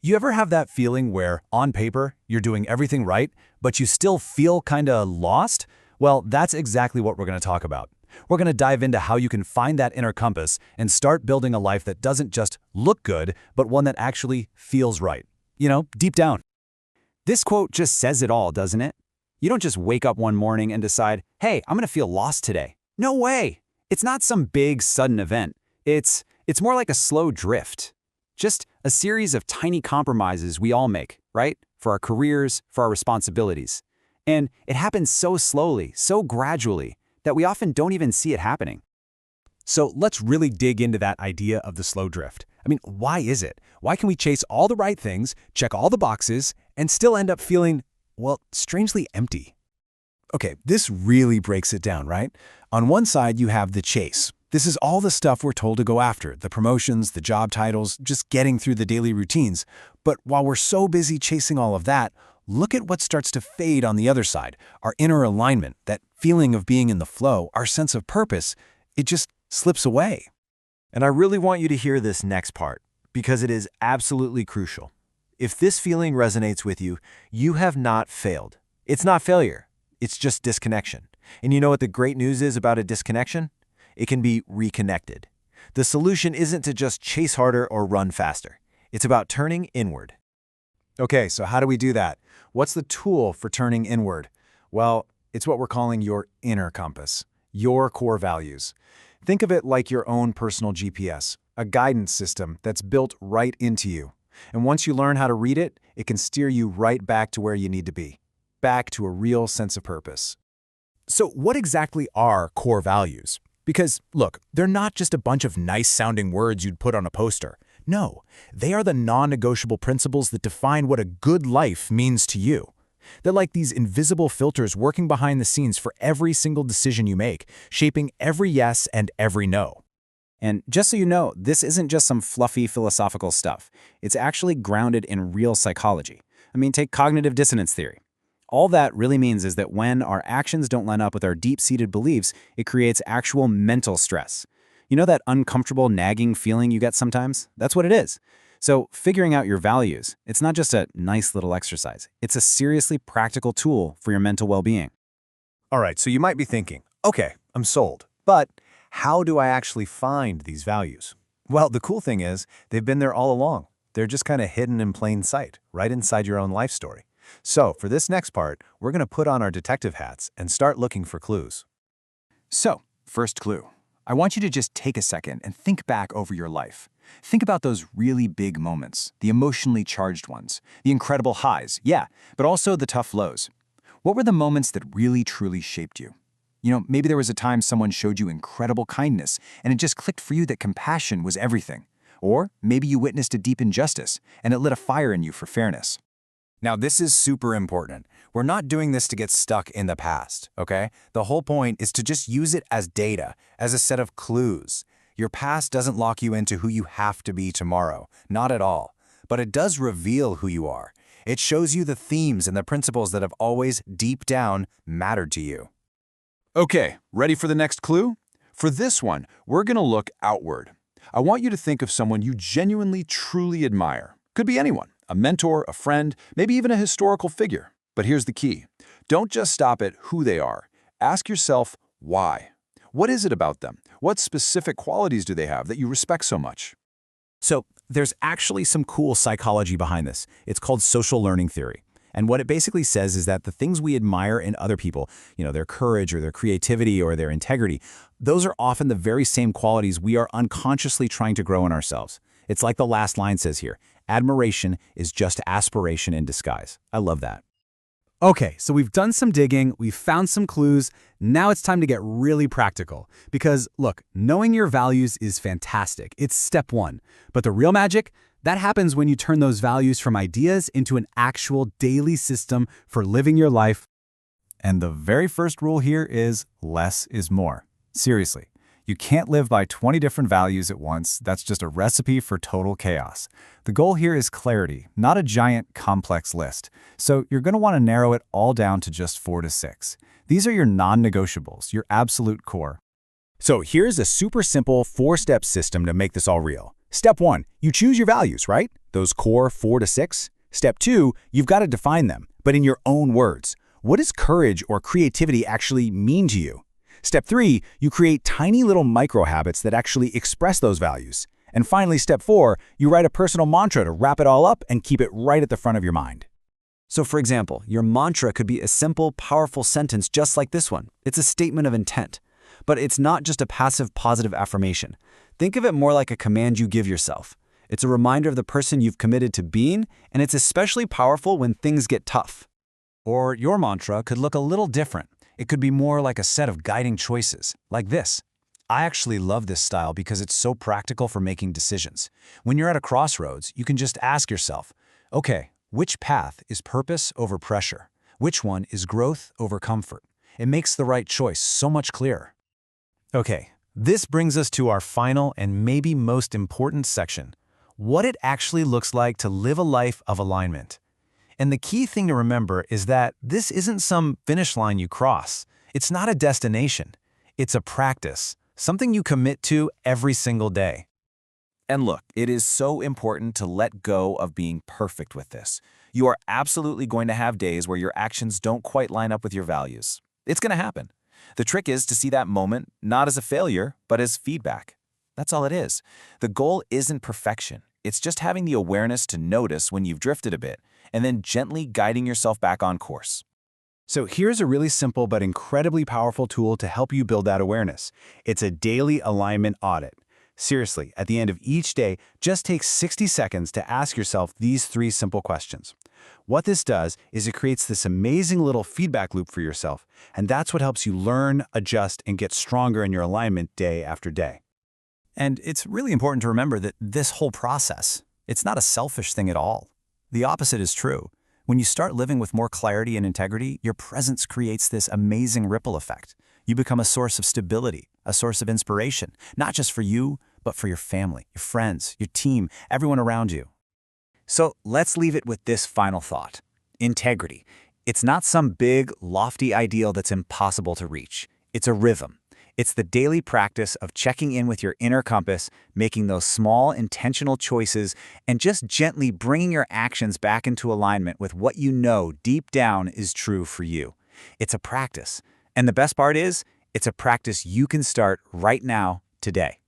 You ever have that feeling where, on paper, you're doing everything right, but you still feel kinda lost? Well, that's exactly what we're gonna talk about. We're gonna dive into how you can find that inner compass and start building a life that doesn't just look good, but one that actually feels right. Deep down. This quote just says it all, doesn't it? You don't just wake up one morning and decide, hey, I'm gonna feel lost today. No way! It's not some big, sudden event. It's more like a slow drift. Just a series of tiny compromises we all make, right? For our careers, for our responsibilities. And it happens so slowly, so gradually, that we often don't even see it happening. So let's really dig into that idea of the slow drift. Why is it? Why can we chase all the right things, check all the boxes, and still end up feeling, well, strangely empty? Okay, this really breaks it down, right? On one side, you have the chase. This is all the stuff we're told to go after, the promotions, the job titles, just getting through the daily routines. But while we're so busy chasing all of that, look at what starts to fade on the other side. Our inner alignment, that feeling of being in the flow, our sense of purpose, it just slips away. And I really want you to hear this next part, because it is absolutely crucial. If this feeling resonates with you, you have not failed. It's not failure, it's just disconnection. And you know what the great news is about a disconnection? It can be reconnected. The solution isn't to just chase harder or run faster. It's about turning inward. Okay, so how do we do that? What's the tool for turning inward? Well, it's what we're calling your inner compass, your core values. Think of it like your own personal GPS, a guidance system that's built right into you. And once you learn how to read it, it can steer you right back to where you need to be, back to a real sense of purpose. So what exactly are core values? Because, look, they're not just a bunch of nice-sounding words you'd put on a poster. No, they are the non-negotiable principles that define what a good life means to you. They're like these invisible filters working behind the scenes for every single decision you make, shaping every yes and every no. And just so you know, this isn't just some fluffy philosophical stuff. It's actually grounded in real psychology. Take cognitive dissonance theory. All that really means is that when our actions don't line up with our deep-seated beliefs, it creates actual mental stress. You know that uncomfortable, nagging feeling you get sometimes? That's what it is. So figuring out your values, it's not just a nice little exercise. It's a seriously practical tool for your mental well-being. All right, so you might be thinking, okay, I'm sold. But how do I actually find these values? Well, the cool thing is, they've been there all along. They're just kind of hidden in plain sight, right inside your own life story. So for this next part, we're going to put on our detective hats and start looking for clues. So, first clue. I want you to just take a second and think back over your life. Think about those really big moments, the emotionally charged ones, the incredible highs, yeah, but also the tough lows. What were the moments that really truly shaped you? Maybe there was a time someone showed you incredible kindness and it just clicked for you that compassion was everything. Or maybe you witnessed a deep injustice and it lit a fire in you for fairness. Now, this is super important. We're not doing this to get stuck in the past, okay? The whole point is to just use it as data, as a set of clues. Your past doesn't lock you into who you have to be tomorrow, not at all. But it does reveal who you are. It shows you the themes and the principles that have always, deep down, mattered to you. Okay, ready for the next clue? For this one, we're gonna look outward. I want you to think of someone you genuinely, truly admire. Could be anyone. A mentor, a friend, maybe even a historical figure. But here's the key. Don't just stop at who they are. Ask yourself, why? What is it about them? What specific qualities do they have that you respect so much? So there's actually some cool psychology behind this. It's called social learning theory. And what it basically says is that the things we admire in other people, their courage or their creativity or their integrity, those are often the very same qualities we are unconsciously trying to grow in ourselves. It's like the last line says here, admiration is just aspiration in disguise. I love that. Okay, so we've done some digging, we've found some clues, now it's time to get really practical. Because, look, knowing your values is fantastic. It's step one. But the real magic? That happens when you turn those values from ideas into an actual daily system for living your life. And the very first rule here is less is more. Seriously. You can't live by 20 different values at once. That's just a recipe for total chaos. The goal here is clarity, not a giant, complex list. So you're going to want to narrow it all down to just 4 to 6. These are your non-negotiables, your absolute core. So here's a super simple 4-step system to make this all real. Step 1, you choose your values, right? Those core 4 to 6? Step 2, you've got to define them, but in your own words. What does courage or creativity actually mean to you? Step 3, you create tiny little micro habits that actually express those values. And finally, step 4, you write a personal mantra to wrap it all up and keep it right at the front of your mind. So for example, your mantra could be a simple, powerful sentence just like this one. It's a statement of intent. But it's not just a passive positive affirmation. Think of it more like a command you give yourself. It's a reminder of the person you've committed to being, and it's especially powerful when things get tough. Or your mantra could look a little different. It could be more like a set of guiding choices, like this. I actually love this style because it's so practical for making decisions. When you're at a crossroads, you can just ask yourself, okay, which path is purpose over pressure? Which one is growth over comfort? It makes the right choice so much clearer. Okay, this brings us to our final and maybe most important section, what it actually looks like to live a life of alignment. And the key thing to remember is that this isn't some finish line you cross. It's not a destination. It's a practice, something you commit to every single day. And look, it is so important to let go of being perfect with this. You are absolutely going to have days where your actions don't quite line up with your values. It's going to happen. The trick is to see that moment not as a failure, but as feedback. That's all it is. The goal isn't perfection. It's just having the awareness to notice when you've drifted a bit, and then gently guiding yourself back on course. So here's a really simple but incredibly powerful tool to help you build that awareness. It's a daily alignment audit. Seriously, at the end of each day, just take 60 seconds to ask yourself these 3 simple questions. What this does is it creates this amazing little feedback loop for yourself, and that's what helps you learn, adjust, and get stronger in your alignment day after day. And it's really important to remember that this whole process, it's not a selfish thing at all. The opposite is true. When you start living with more clarity and integrity, your presence creates this amazing ripple effect. You become a source of stability, a source of inspiration, not just for you, but for your family, your friends, your team, everyone around you. So let's leave it with this final thought. Integrity. It's not some big, lofty ideal that's impossible to reach. It's a rhythm. It's the daily practice of checking in with your inner compass, making those small, intentional choices, and just gently bringing your actions back into alignment with what you know deep down is true for you. It's a practice. And the best part is, it's a practice you can start right now, today.